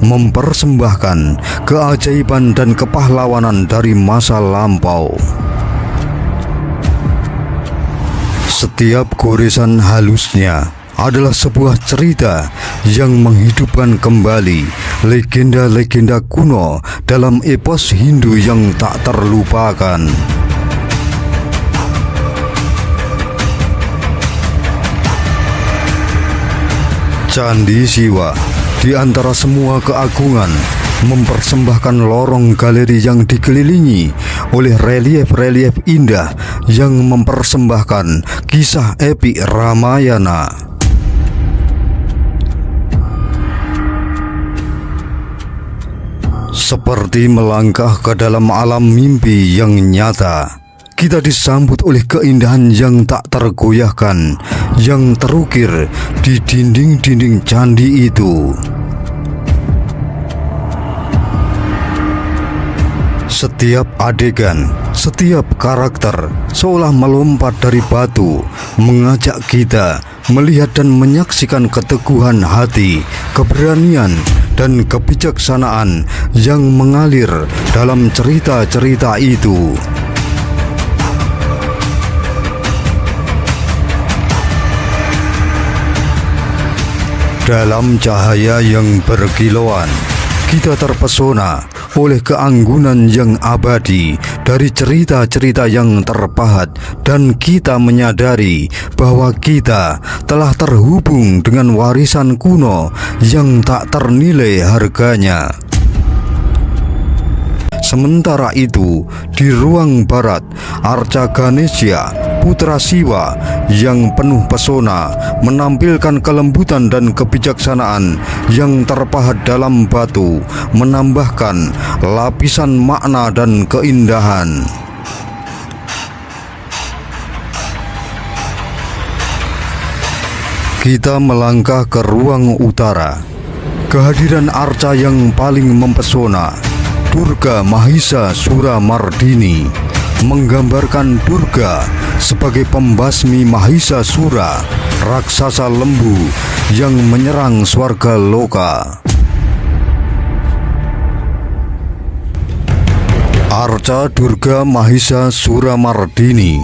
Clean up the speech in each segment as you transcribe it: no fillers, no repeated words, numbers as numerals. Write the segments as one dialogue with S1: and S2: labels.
S1: mempersembahkan keajaiban dan kepahlawanan dari masa lampau. Setiap goresan halusnya adalah sebuah cerita yang menghidupkan kembali legenda-legenda kuno dalam epos Hindu yang tak terlupakan. Candi Siwa di antara semua keagungan mempersembahkan lorong galeri yang dikelilingi oleh relief-relief indah yang mempersembahkan kisah epik Ramayana. Seperti melangkah ke dalam alam mimpi yang nyata, kita disambut oleh keindahan yang tak tergoyahkan yang terukir di dinding-dinding candi itu. Setiap adegan, setiap karakter seolah melompat dari batu, mengajak kita melihat dan menyaksikan keteguhan hati, keberanian, dan kebijaksanaan yang mengalir dalam cerita-cerita itu. Dalam cahaya yang berkilauan, kita terpesona oleh keanggunan yang abadi dari cerita-cerita yang terpahat, dan kita menyadari bahwa kita telah terhubung dengan warisan kuno yang tak ternilai harganya. Sementara itu, di ruang barat, Arca Ganesha, putra Siwa yang penuh pesona, menampilkan kelembutan dan kebijaksanaan yang terpahat dalam batu, menambahkan lapisan makna dan keindahan. Kita melangkah ke ruang utara. Kehadiran Arca yang paling mempesona, Durga Mahisa Suramardini, menggambarkan Durga sebagai pembasmi Mahisasura, raksasa lembu yang menyerang swarga loka. Arca Durga Mahisa Suramardini,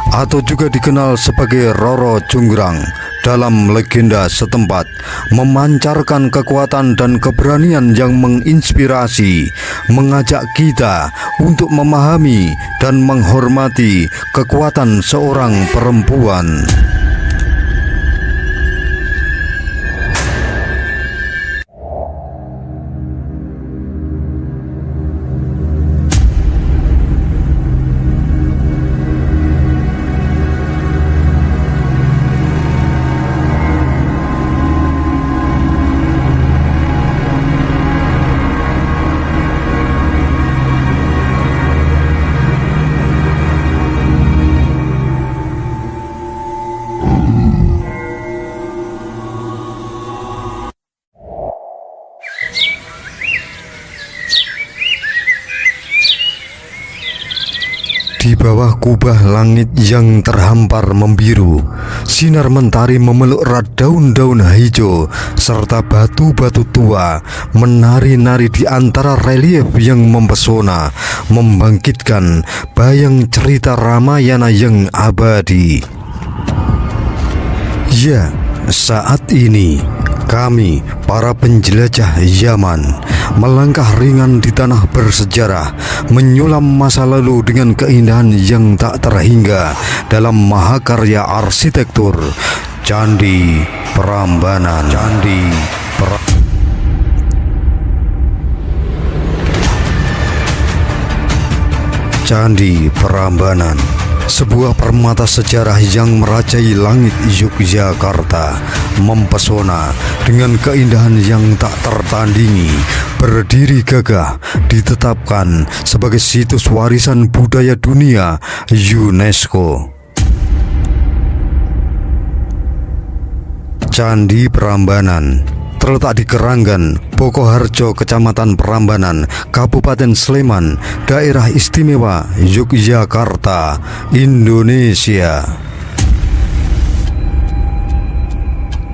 S1: atau juga dikenal sebagai Roro Jonggrang dalam legenda setempat, memancarkan kekuatan dan keberanian yang menginspirasi, mengajak kita untuk memahami dan menghormati kekuatan seorang perempuan. Di bawah kubah langit yang terhampar membiru, sinar mentari memeluk erat daun-daun hijau serta batu-batu tua menari-nari di antara relief yang mempesona, membangkitkan bayang cerita Ramayana yang abadi. Ya, saat ini kami, para penjelajah Yaman, melangkah ringan di tanah bersejarah, menyulam masa lalu dengan keindahan yang tak terhingga dalam mahakarya arsitektur Candi Prambanan. Candi Prambanan, sebuah permata sejarah yang merajai langit Yogyakarta, mempesona dengan keindahan yang tak tertandingi, berdiri gagah, ditetapkan sebagai situs warisan budaya dunia UNESCO. Candi Prambanan terletak di Keranggan, Bokoharjo, Kecamatan Prambanan, Kabupaten Sleman, Daerah Istimewa Yogyakarta, Indonesia.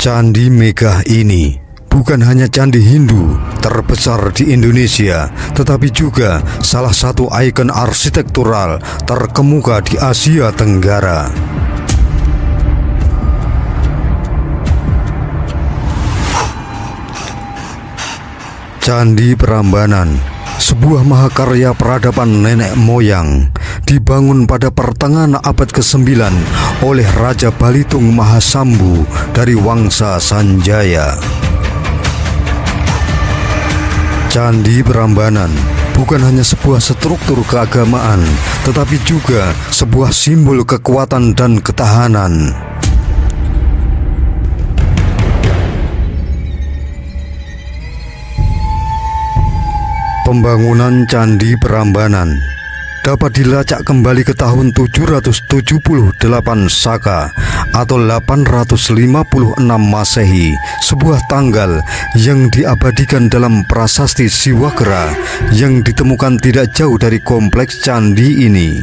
S1: Candi megah ini bukan hanya candi Hindu terbesar di Indonesia, tetapi juga salah satu ikon arsitektural terkemuka di Asia Tenggara. Candi Prambanan, sebuah mahakarya peradaban nenek moyang, dibangun pada pertengahan abad ke-9 oleh Raja Balitung Mahasambu dari Wangsa Sanjaya. Candi Prambanan bukan hanya sebuah struktur keagamaan, tetapi juga sebuah simbol kekuatan dan ketahanan. Pembangunan Candi Prambanan dapat dilacak kembali ke tahun 778 Saka atau 856 Masehi, sebuah tanggal yang diabadikan dalam prasasti Siwagra yang ditemukan tidak jauh dari kompleks candi ini.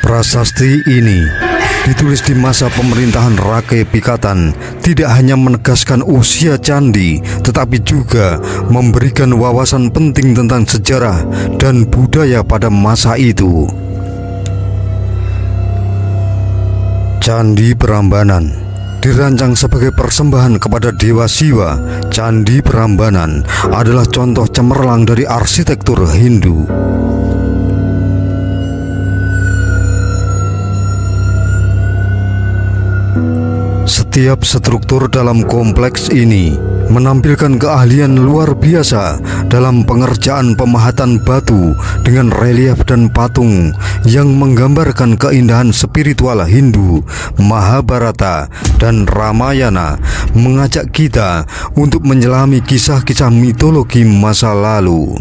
S1: Prasasti ini ditulis di masa pemerintahan Rakai Pikatan, tidak hanya menegaskan usia candi, tetapi juga memberikan wawasan penting tentang sejarah dan budaya pada masa itu. Candi Prambanan dirancang sebagai persembahan kepada Dewa Siwa. Candi Prambanan adalah contoh cemerlang dari arsitektur Hindu. Setiap struktur dalam kompleks ini menampilkan keahlian luar biasa dalam pengerjaan pemahatan batu dengan relief dan patung yang menggambarkan keindahan spiritual Hindu, Mahabharata, dan Ramayana, mengajak kita untuk menyelami kisah-kisah mitologi masa lalu.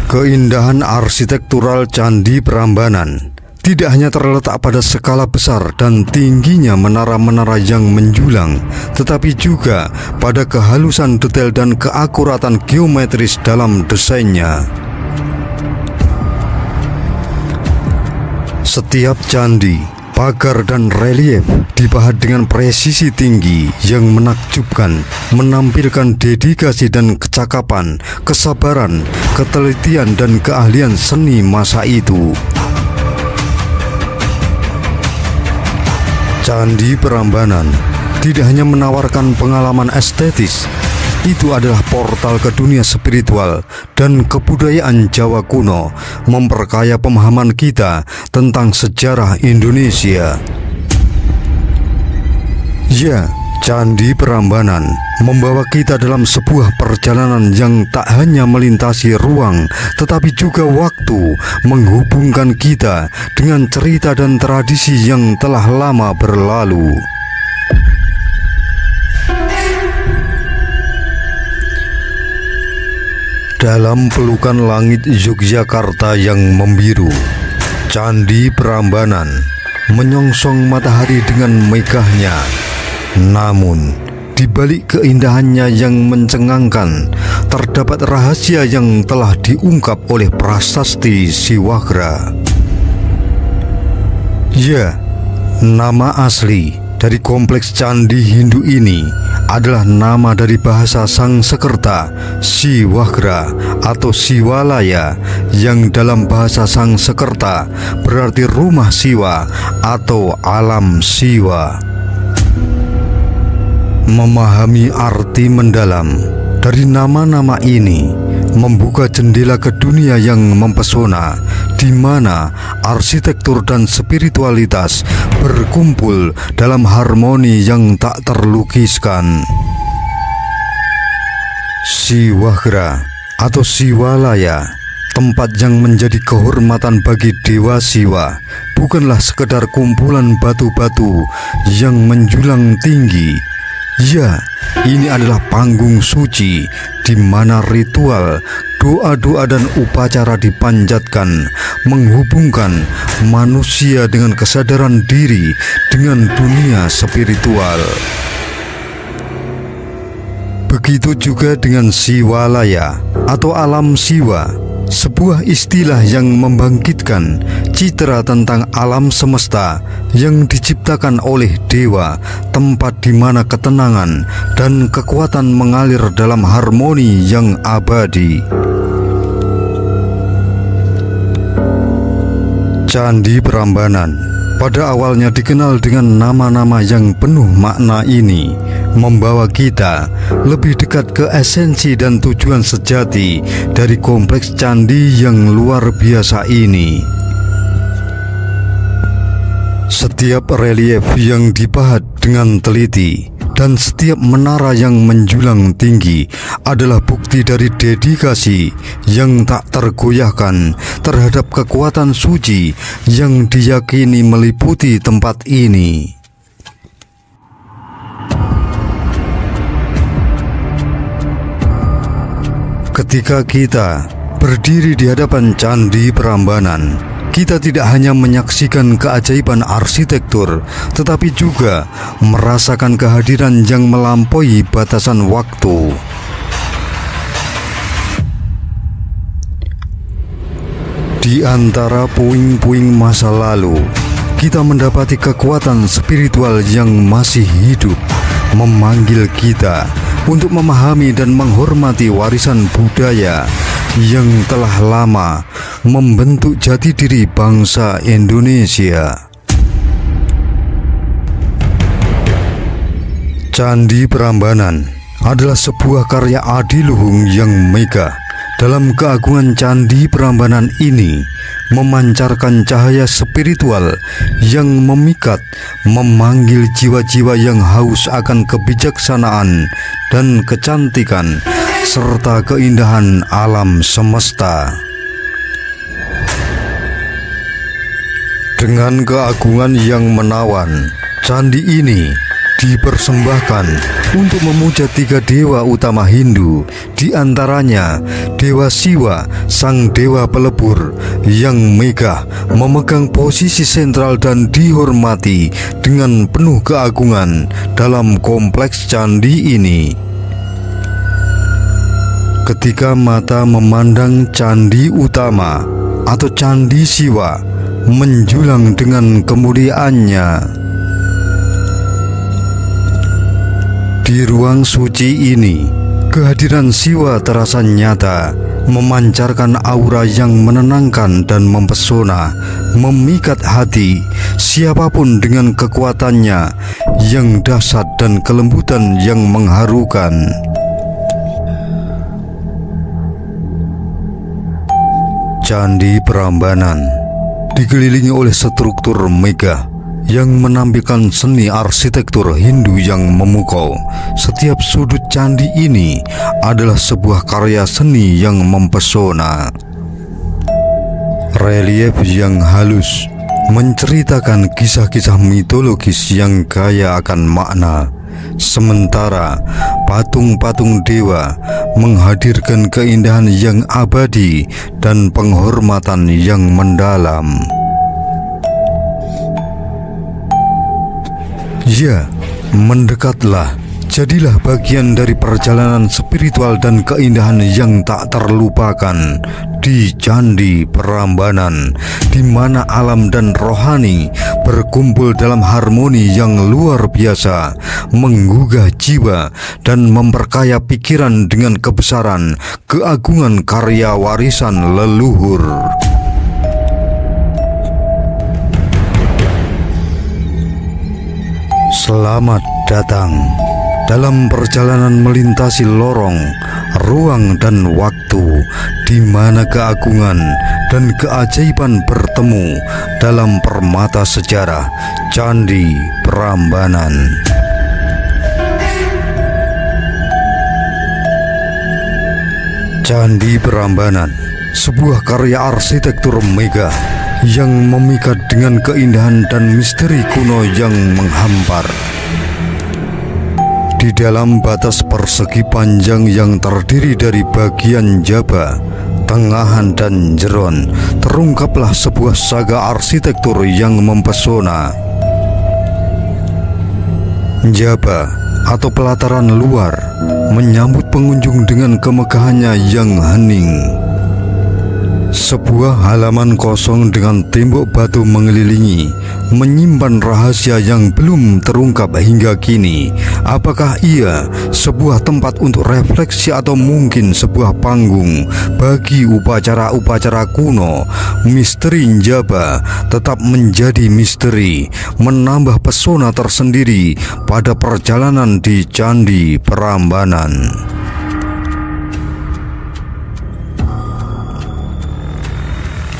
S1: Keindahan arsitektural Candi Prambanan tidak hanya terletak pada skala besar dan tingginya menara-menara yang menjulang, tetapi juga pada kehalusan detail dan keakuratan geometris dalam desainnya. Setiap candi, pagar, dan relief dipahat dengan presisi tinggi yang menakjubkan, menampilkan dedikasi dan kecakapan, kesabaran, ketelitian, dan keahlian seni masa itu. Candi Prambanan tidak hanya menawarkan pengalaman estetis, itu adalah portal ke dunia spiritual dan kebudayaan Jawa kuno, memperkaya pemahaman kita tentang sejarah Indonesia. Ya, Candi Prambanan membawa kita dalam sebuah perjalanan yang tak hanya melintasi ruang, tetapi juga waktu, menghubungkan kita dengan cerita dan tradisi yang telah lama berlalu. Dalam pelukan langit Yogyakarta yang membiru, Candi Prambanan menyongsong matahari dengan megahnya. Namun, di balik keindahannya yang mencengangkan, terdapat rahasia yang telah diungkap oleh prasasti Siwagra. Ya, nama asli dari kompleks candi Hindu ini adalah nama dari bahasa Sangsekerta, Siwagra atau Siwalaya, yang dalam bahasa Sangsekerta berarti rumah Siwa atau alam Siwa. Memahami arti mendalam dari nama-nama ini membuka jendela ke dunia yang mempesona, di mana arsitektur dan spiritualitas berkumpul dalam harmoni yang tak terlukiskan. Siwagra atau Siwalaya, tempat yang menjadi kehormatan bagi Dewa Siwa, bukanlah sekedar kumpulan batu-batu yang menjulang tinggi. Ya, ini adalah panggung suci di mana ritual, doa-doa, dan upacara dipanjatkan, menghubungkan manusia dengan kesadaran diri dengan dunia spiritual. Begitu juga dengan Siwalaya atau alam Siwa, sebuah istilah yang membangkitkan menyajikan citra tentang alam semesta yang diciptakan oleh dewa, tempat di mana ketenangan dan kekuatan mengalir dalam harmoni yang abadi. Candi Prambanan pada awalnya dikenal dengan nama-nama yang penuh makna ini, membawa kita lebih dekat ke esensi dan tujuan sejati dari kompleks candi yang luar biasa ini. Setiap relief yang dipahat dengan teliti dan setiap menara yang menjulang tinggi adalah bukti dari dedikasi yang tak tergoyahkan terhadap kekuatan suci yang diyakini meliputi tempat ini. Ketika kita berdiri di hadapan Candi Prambanan, kita tidak hanya menyaksikan keajaiban arsitektur, tetapi juga merasakan kehadiran yang melampaui batasan waktu. Di antara puing-puing masa lalu, kita mendapati kekuatan spiritual yang masih hidup, memanggil kita untuk memahami dan menghormati warisan budaya yang telah lama membentuk jati diri bangsa Indonesia. Candi Prambanan adalah sebuah karya adiluhung yang megah. Dalam keagungan Candi Prambanan ini memancarkan cahaya spiritual yang memikat, memanggil jiwa-jiwa yang haus akan kebijaksanaan dan kecantikan serta keindahan alam semesta. Dengan keagungan yang menawan, candi ini dipersembahkan untuk memuja 3 dewa utama Hindu, di antaranya Dewa Siwa, sang dewa pelebur yang megah, memegang posisi sentral dan dihormati dengan penuh keagungan dalam kompleks candi ini. Ketika mata memandang candi utama atau Candi Siwa menjulang dengan kemuliaannya, di ruang suci ini, kehadiran Siwa terasa nyata, memancarkan aura yang menenangkan dan mempesona, memikat hati siapapun dengan kekuatannya yang dahsyat dan kelembutan yang mengharukan. Candi Prambanan dikelilingi oleh struktur megah yang menampilkan seni arsitektur Hindu yang memukau. Setiap sudut candi ini adalah sebuah karya seni yang mempesona. Relief yang halus menceritakan kisah-kisah mitologis yang kaya akan makna, sementara patung-patung dewa menghadirkan keindahan yang abadi dan penghormatan yang mendalam. Ya, mendekatlah, jadilah bagian dari perjalanan spiritual dan keindahan yang tak terlupakan di Candi Prambanan, di mana alam dan rohani berkumpul dalam harmoni yang luar biasa, menggugah jiwa dan memperkaya pikiran dengan kebesaran keagungan karya warisan leluhur. Selamat datang dalam perjalanan melintasi lorong, ruang dan waktu, di mana keagungan dan keajaiban bertemu dalam permata sejarah Candi Prambanan. Candi Prambanan, sebuah karya arsitektur megah yang memikat dengan keindahan dan misteri kuno yang menghampar. Di dalam batas persegi panjang yang terdiri dari bagian jaba, tengahan dan jeron, terungkaplah sebuah saga arsitektur yang mempesona. Jaba atau pelataran luar menyambut pengunjung dengan kemegahannya yang hening. Sebuah halaman kosong dengan tembok batu mengelilingi, menyimpan rahasia yang belum terungkap hingga kini. Apakah ia sebuah tempat untuk refleksi atau mungkin sebuah panggung bagi upacara-upacara kuno? Misteri Njaba tetap menjadi misteri, menambah pesona tersendiri pada perjalanan di Candi Prambanan.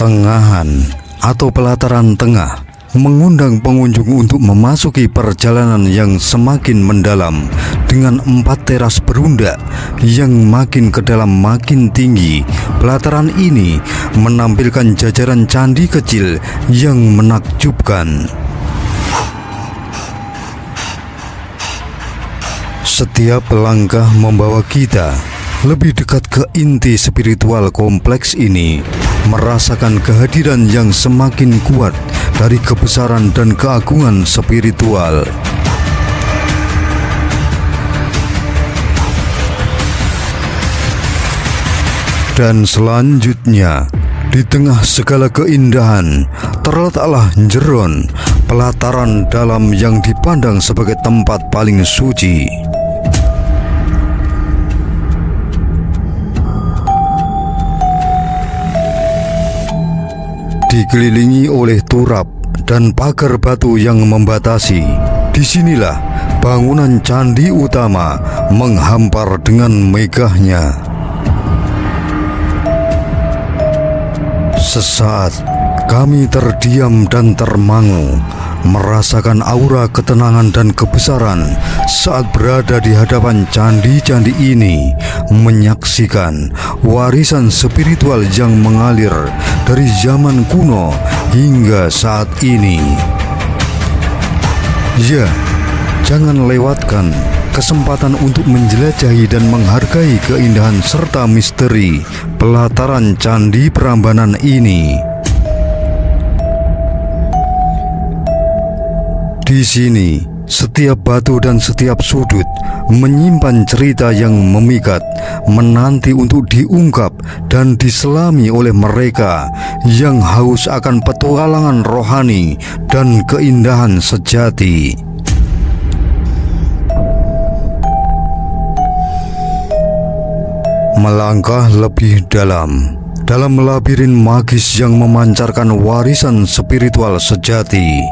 S1: Tengahan atau pelataran tengah mengundang pengunjung untuk memasuki perjalanan yang semakin mendalam dengan 4 teras berundak yang makin ke dalam makin tinggi. Pelataran ini menampilkan jajaran candi kecil yang menakjubkan. Setiap langkah membawa kita lebih dekat ke inti spiritual kompleks ini, merasakan kehadiran yang semakin kuat dari kebesaran dan keagungan spiritual. Dan selanjutnya, di tengah segala keindahan, terletaklah Njeron, pelataran dalam yang dipandang sebagai tempat paling suci. Dikelilingi oleh turap dan pagar batu yang membatasi, disinilah bangunan candi utama menghampar dengan megahnya. Sesaat kami terdiam dan termangu, merasakan aura ketenangan dan kebesaran saat berada di hadapan candi-candi ini, menyaksikan warisan spiritual yang mengalir dari zaman kuno hingga saat ini. Ya, jangan lewatkan kesempatan untuk menjelajahi dan menghargai keindahan serta misteri pelataran Candi Prambanan ini. Di sini, setiap batu dan setiap sudut menyimpan cerita yang memikat, menanti untuk diungkap dan diselami oleh mereka yang haus akan petualangan rohani dan keindahan sejati. Melangkah lebih dalam labirin magis yang memancarkan warisan spiritual sejati,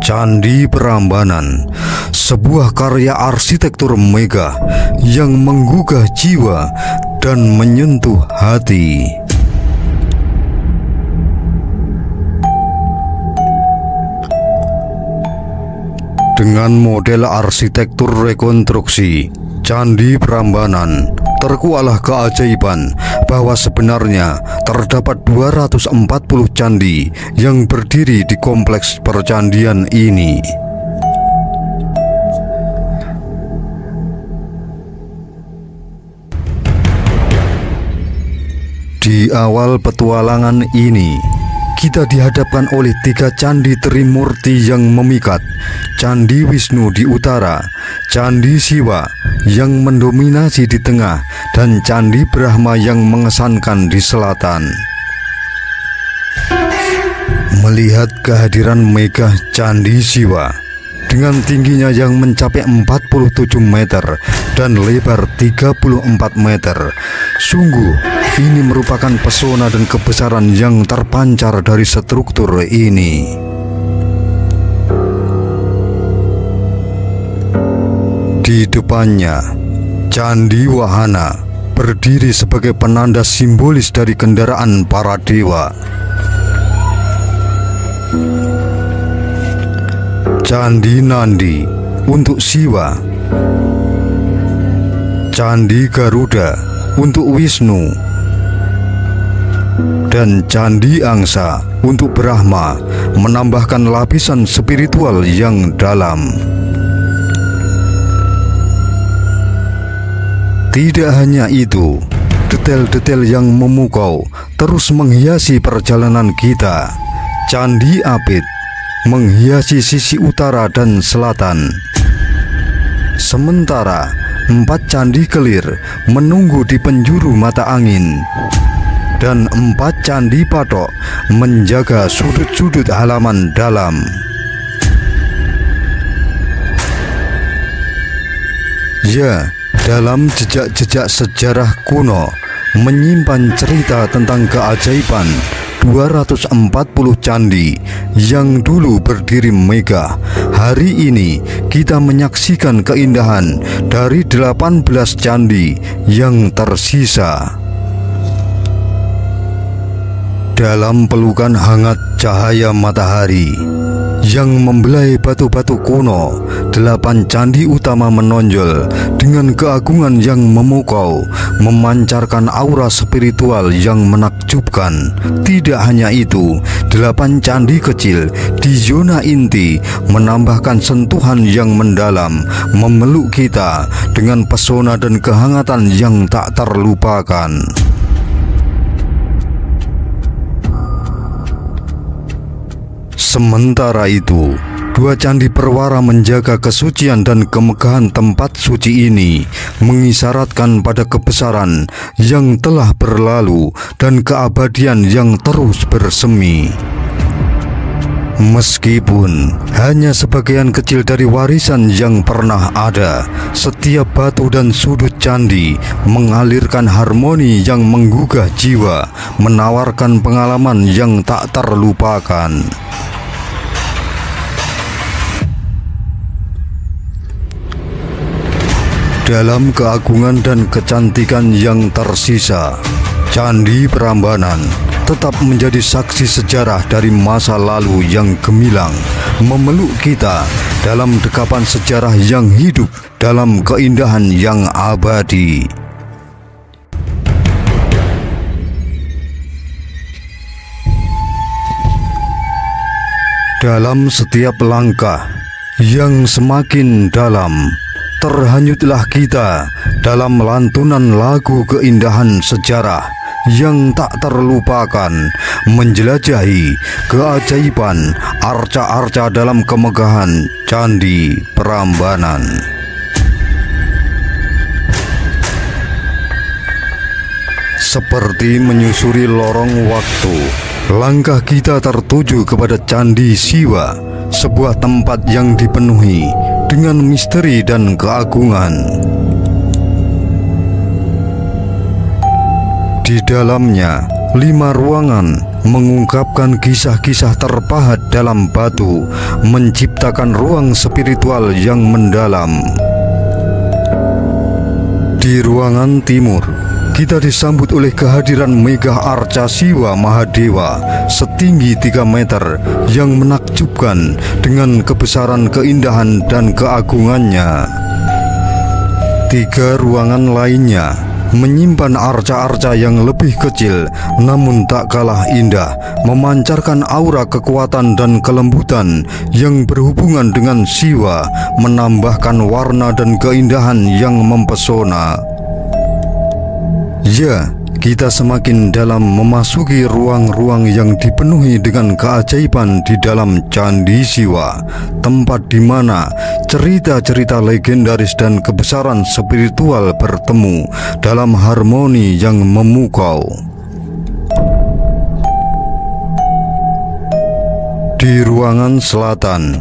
S1: Candi Prambanan, sebuah karya arsitektur megah yang menggugah jiwa dan menyentuh hati. Dengan model arsitektur rekonstruksi, Candi Prambanan terkuaklah keajaiban bahwa sebenarnya terdapat 240 candi yang berdiri di kompleks percandian ini. Di awal petualangan ini, kita dihadapkan oleh 3 candi Trimurti yang memikat. Candi Wisnu di utara, Candi Siwa yang mendominasi di tengah, dan Candi Brahma yang mengesankan di selatan. Melihat kehadiran megah Candi Siwa dengan tingginya yang mencapai 47 meter dan lebar 34 meter, sungguh ini merupakan pesona dan kebesaran yang terpancar dari struktur ini. Di depannya, Candi Wahana berdiri sebagai penanda simbolis dari kendaraan para dewa. Candi Nandi untuk Siwa, Candi Garuda untuk Wisnu, dan Candi Angsa untuk Brahma menambahkan lapisan spiritual yang dalam. Tidak hanya itu, detail-detail yang memukau terus menghiasi perjalanan kita. Candi Apit menghiasi sisi utara dan selatan, sementara 4 candi kelir menunggu di penjuru mata angin. dan 4 candi patok menjaga sudut-sudut halaman dalam. Ya, dalam jejak-jejak sejarah kuno menyimpan cerita tentang keajaiban 240 candi yang dulu berdiri megah. Hari ini kita menyaksikan keindahan dari 18 candi yang tersisa. Dalam pelukan hangat cahaya matahari yang membelai batu-batu kuno, 8 candi utama menonjol dengan keagungan yang memukau, memancarkan aura spiritual yang menakjubkan. Tidak hanya itu, 8 candi kecil di zona inti menambahkan sentuhan yang mendalam, memeluk kita dengan pesona dan kehangatan yang tak terlupakan. Sementara itu, 2 candi perwara menjaga kesucian dan kemegahan tempat suci ini, mengisyaratkan pada kebesaran yang telah berlalu dan keabadian yang terus bersemi. Meskipun hanya sebagian kecil dari warisan yang pernah ada, setiap batu dan sudut candi mengalirkan harmoni yang menggugah jiwa, menawarkan pengalaman yang tak terlupakan. Dalam keagungan dan kecantikan yang tersisa, Candi Prambanan tetap menjadi saksi sejarah dari masa lalu yang gemilang, memeluk kita dalam dekapan sejarah yang hidup dalam keindahan yang abadi. Dalam setiap langkah yang semakin dalam, terhanyutlah kita dalam lantunan lagu keindahan sejarah yang tak terlupakan, menjelajahi keajaiban arca-arca dalam kemegahan Candi Prambanan. Seperti menyusuri lorong waktu, langkah kita tertuju kepada Candi Siwa, sebuah tempat yang dipenuhi dengan misteri dan keagungan. Di dalamnya, 5 ruangan mengungkapkan kisah-kisah terpahat dalam batu, menciptakan ruang spiritual yang mendalam. Di ruangan timur, kita disambut oleh kehadiran megah arca Siwa Mahadewa setinggi 3 meter yang menakjubkan dengan kebesaran, keindahan, dan keagungannya. 3 ruangan lainnya menyimpan arca-arca yang lebih kecil namun tak kalah indah, memancarkan aura kekuatan dan kelembutan yang berhubungan dengan Siwa, menambahkan warna dan keindahan yang mempesona. Ya, kita semakin dalam memasuki ruang-ruang yang dipenuhi dengan keajaiban di dalam Candi Siwa, tempat di mana cerita-cerita legendaris dan kebesaran spiritual bertemu dalam harmoni yang memukau. Di ruangan selatan,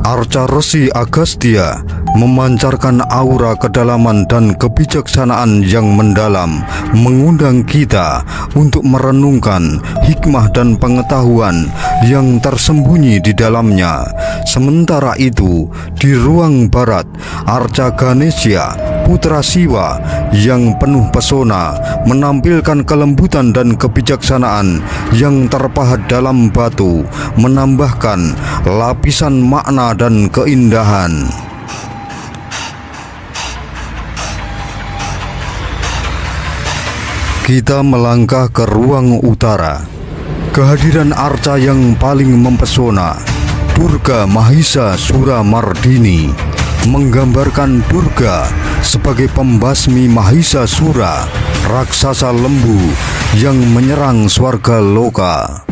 S1: arca Resi Agastya memancarkan aura kedalaman dan kebijaksanaan yang mendalam, mengundang kita untuk merenungkan hikmah dan pengetahuan yang tersembunyi di dalamnya. Sementara itu, di ruang barat, arca Ganesha, putra Siwa yang penuh pesona, menampilkan kelembutan dan kebijaksanaan yang terpahat dalam batu, menambahkan lapisan makna dan keindahan. Kita melangkah ke ruang utara. Kehadiran arca yang paling mempesona, Durga Mahisa Sura Mardini, menggambarkan Durga sebagai pembasmi Mahisa Sura, raksasa lembu yang menyerang swarga loka.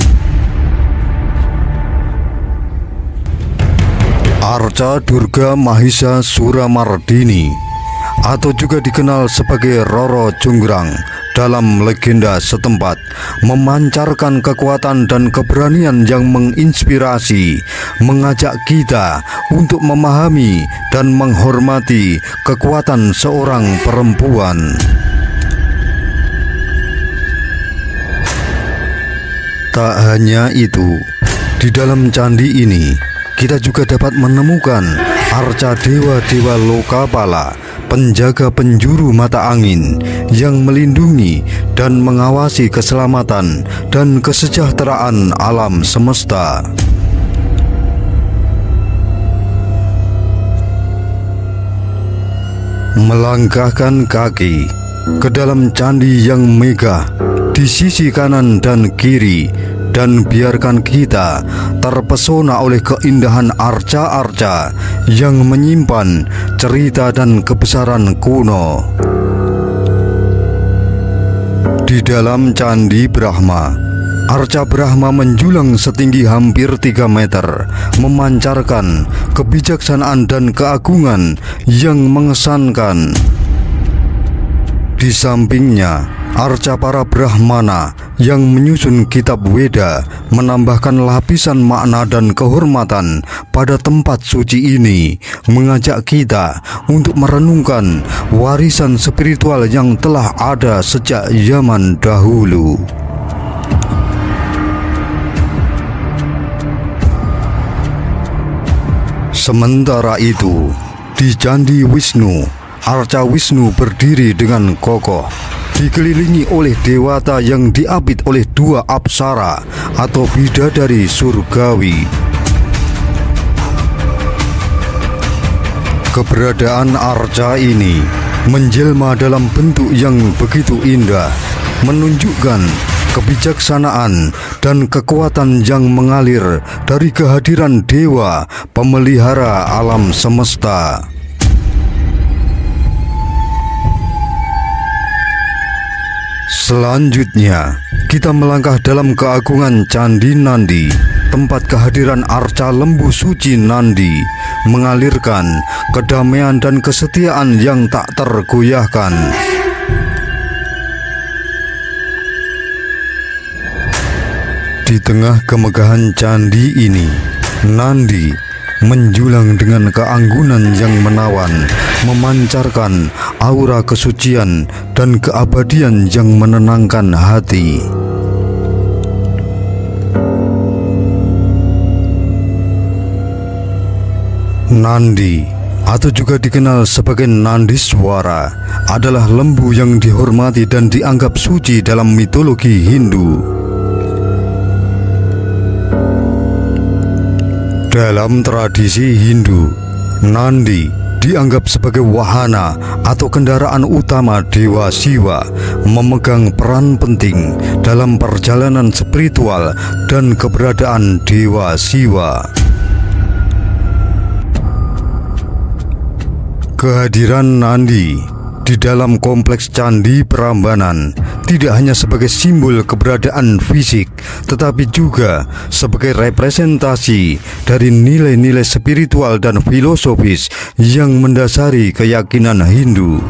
S1: Arca Durga Mahisa Sura Mardini, atau juga dikenal sebagai Roro Jonggrang, dalam legenda setempat, memancarkan kekuatan dan keberanian yang menginspirasi, mengajak kita untuk memahami dan menghormati kekuatan seorang perempuan. Tak hanya itu, di dalam candi ini kita juga dapat menemukan arca dewa-dewa Lokapala, penjaga penjuru mata angin yang melindungi dan mengawasi keselamatan dan kesejahteraan alam semesta. Melangkahkan kaki ke dalam candi yang megah di sisi kanan dan kiri, dan biarkan kita terpesona oleh keindahan arca-arca yang menyimpan cerita dan kebesaran kuno. Di dalam Candi Brahma, arca Brahma menjulang setinggi hampir 3 meter, memancarkan kebijaksanaan dan keagungan yang mengesankan. Di sampingnya, arca para Brahmana yang menyusun kitab Weda menambahkan lapisan makna dan kehormatan pada tempat suci ini, mengajak kita untuk merenungkan warisan spiritual yang telah ada sejak zaman dahulu. Sementara itu, di Candi Wisnu, arca Wisnu berdiri dengan kokoh, dikelilingi oleh dewata yang diapit oleh 2 apsara atau bidadari surgawi. Keberadaan arca ini menjelma dalam bentuk yang begitu indah, menunjukkan kebijaksanaan dan kekuatan yang mengalir dari kehadiran dewa pemelihara alam semesta. Selanjutnya, kita melangkah dalam keagungan Candi Nandi, tempat kehadiran arca lembu suci Nandi mengalirkan kedamaian dan kesetiaan yang tak tergoyahkan. Di tengah kemegahan candi ini, Nandi menjulang dengan keanggunan yang menawan, memancarkan aura kesucian dan keabadian yang menenangkan hati. Nandi, atau juga dikenal sebagai Nandiswara, adalah lembu yang dihormati dan dianggap suci dalam mitologi Hindu. Dalam tradisi Hindu, Nandi dianggap sebagai wahana atau kendaraan utama Dewa Siwa, memegang peran penting dalam perjalanan spiritual dan keberadaan Dewa Siwa. Kehadiran Nandi di dalam kompleks Candi Prambanan tidak hanya sebagai simbol keberadaan fisik, tetapi juga sebagai representasi dari nilai-nilai spiritual dan filosofis yang mendasari keyakinan Hindu.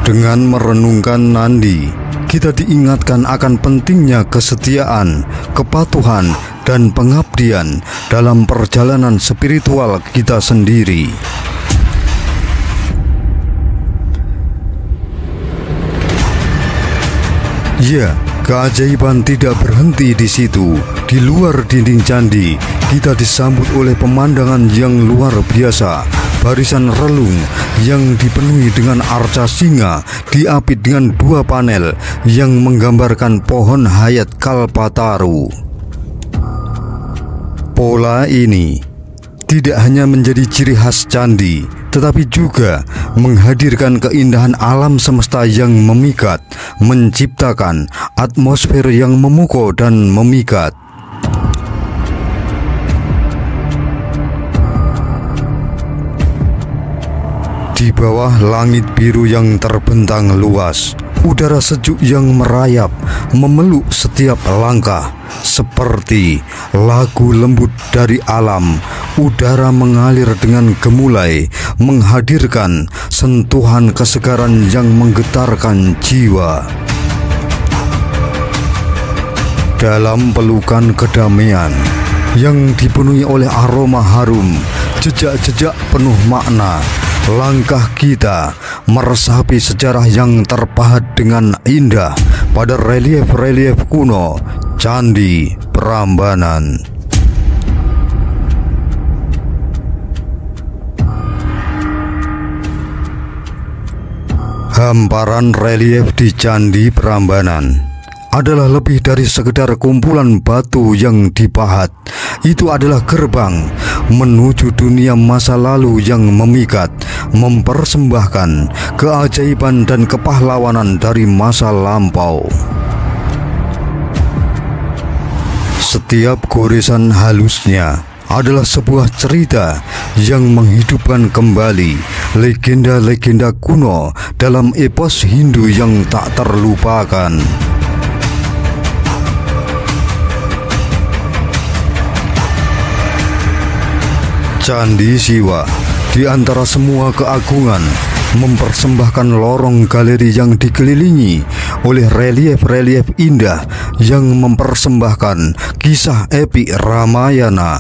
S1: Dengan merenungkan Nandi, kita diingatkan akan pentingnya kesetiaan, kepatuhan, dan pengabdian dalam perjalanan spiritual kita sendiri. Ya, keajaiban tidak berhenti di situ. Di luar dinding candi, kita disambut oleh pemandangan yang luar biasa. Barisan relung yang dipenuhi dengan arca singa diapit dengan 2 panel yang menggambarkan pohon hayat Kalpataru. Pola ini tidak hanya menjadi ciri khas candi, tetapi juga menghadirkan keindahan alam semesta yang memikat, menciptakan atmosfer yang memukau dan memikat. Di bawah langit biru yang terbentang luas, Udara sejuk yang merayap memeluk setiap langkah, seperti lagu lembut dari alam. Udara mengalir dengan gemulai, menghadirkan sentuhan kesegaran yang menggetarkan jiwa. Dalam pelukan kedamaian yang dipenuhi oleh aroma harum, jejak-jejak penuh makna, langkah kita meresapi sejarah yang terpahat dengan indah pada relief-relief kuno Candi Prambanan. Hamparan relief di Candi Prambanan adalah lebih dari sekedar kumpulan batu yang dipahat. Itu adalah gerbang menuju dunia masa lalu yang memikat, mempersembahkan keajaiban dan kepahlawanan dari masa lampau. Setiap goresan halusnya adalah sebuah cerita yang menghidupkan kembali legenda-legenda kuno dalam epos Hindu yang tak terlupakan. Candi Siwa di antara semua keagungan mempersembahkan lorong galeri yang dikelilingi oleh relief-relief indah yang mempersembahkan kisah epik Ramayana.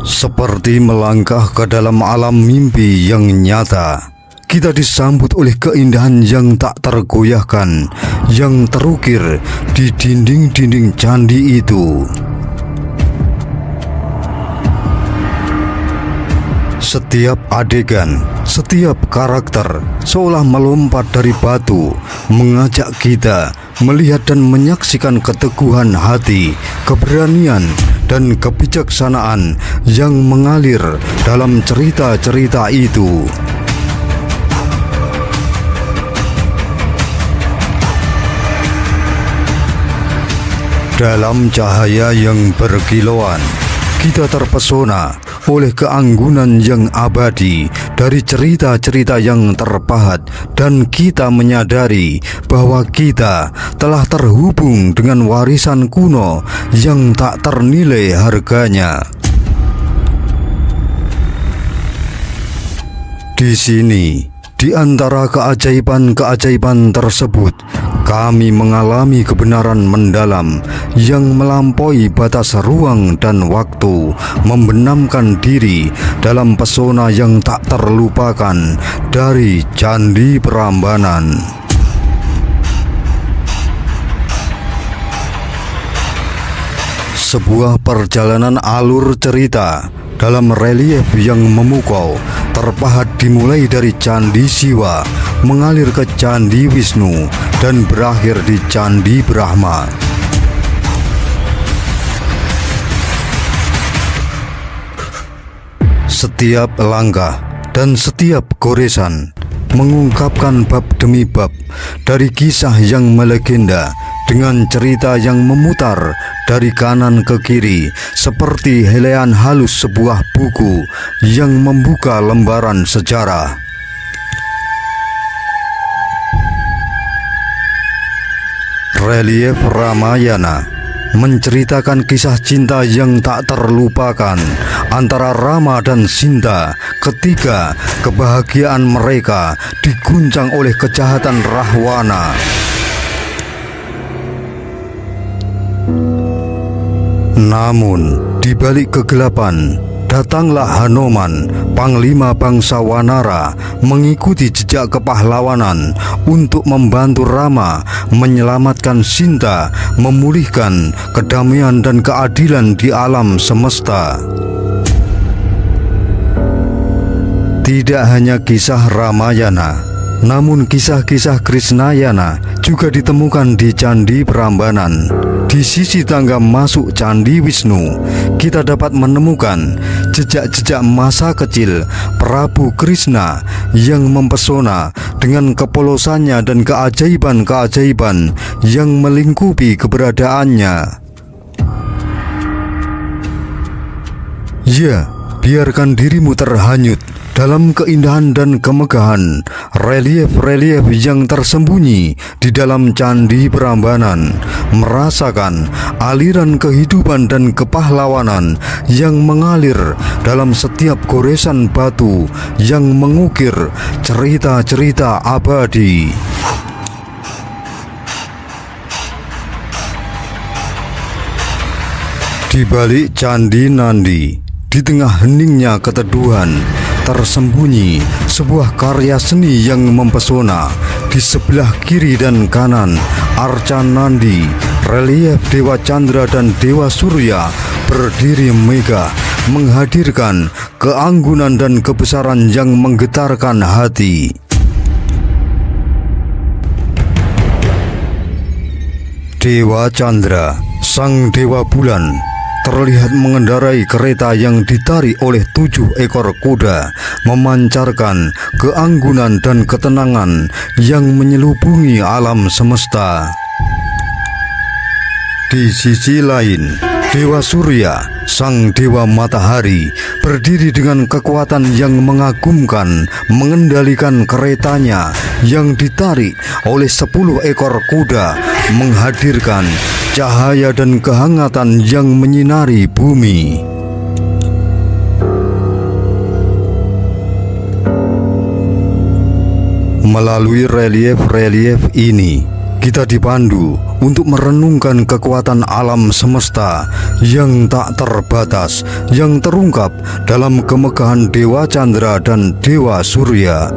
S1: Seperti melangkah ke dalam alam mimpi yang nyata, kita disambut oleh keindahan yang tak tergoyahkan yang terukir di dinding-dinding candi itu. Setiap adegan, setiap karakter seolah melompat dari batu, mengajak kita melihat dan menyaksikan keteguhan hati, keberanian, dan kebijaksanaan yang mengalir dalam cerita-cerita itu. Dalam cahaya yang berkilauan, kita terpesona oleh keanggunan yang abadi dari cerita-cerita yang terpahat, dan kita menyadari bahwa kita telah terhubung dengan warisan kuno yang tak ternilai harganya. Di sini, di antara keajaiban-keajaiban tersebut, kami mengalami kebenaran mendalam yang melampaui batas ruang dan waktu, membenamkan diri dalam pesona yang tak terlupakan dari Candi Prambanan. Sebuah perjalanan alur cerita dalam relief yang memukau, terpahat dimulai dari Candi Siwa, mengalir ke Candi Wisnu, dan berakhir di Candi Brahma. Setiap langkah dan setiap goresan mengungkapkan bab demi bab dari kisah yang melegenda, dengan cerita yang memutar dari kanan ke kiri seperti helaian halus sebuah buku yang membuka lembaran sejarah. Relief Ramayana menceritakan kisah cinta yang tak terlupakan antara Rama dan Sinta ketika kebahagiaan mereka diguncang oleh kejahatan Rahwana. Namun, di balik kegelapan, datanglah Hanuman, panglima bangsa Wanara, mengikuti jejak kepahlawanan untuk membantu Rama menyelamatkan Sinta, memulihkan kedamaian dan keadilan di alam semesta. Tidak hanya kisah Ramayana, namun kisah-kisah Krishnayana juga ditemukan di Candi Prambanan. Di sisi tangga masuk Candi Wisnu, kita dapat menemukan jejak-jejak masa kecil Prabu Krishna yang mempesona dengan kepolosannya dan keajaiban-keajaiban yang melingkupi keberadaannya. Ya, biarkan dirimu terhanyut dalam keindahan dan kemegahan relief-relief yang tersembunyi di dalam Candi Prambanan, merasakan aliran kehidupan dan kepahlawanan yang mengalir dalam setiap goresan batu yang mengukir cerita-cerita abadi. Di balik Candi Nandi, di tengah heningnya keteduhan, tersembunyi sebuah karya seni yang mempesona. Di sebelah kiri dan kanan arca Nandi, relief Dewa Chandra dan Dewa Surya berdiri megah, menghadirkan keanggunan dan kebesaran yang menggetarkan hati. Dewa Chandra, sang Dewa Bulan, terlihat mengendarai kereta yang ditarik oleh 7 ekor kuda, memancarkan keanggunan dan ketenangan yang menyelubungi alam semesta. Di sisi lain, Dewa Surya, sang Dewa Matahari, berdiri dengan kekuatan yang mengagumkan, mengendalikan keretanya yang ditarik oleh 10 ekor kuda, menghadirkan cahaya dan kehangatan yang menyinari bumi. Melalui relief-relief ini, kita dipandu untuk merenungkan kekuatan alam semesta yang tak terbatas, yang terungkap dalam kemegahan Dewa Chandra dan Dewa Surya.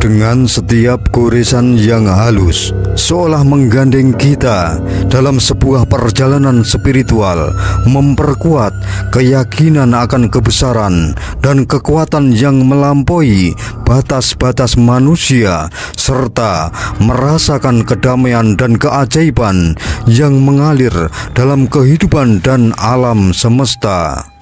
S1: Dengan setiap goresan yang halus, seolah menggandeng kita dalam sebuah perjalanan spiritual, memperkuat keyakinan akan kebesaran dan kekuatan yang melampaui batas-batas manusia, serta merasakan kedamaian dan keajaiban yang mengalir dalam kehidupan dan alam semesta.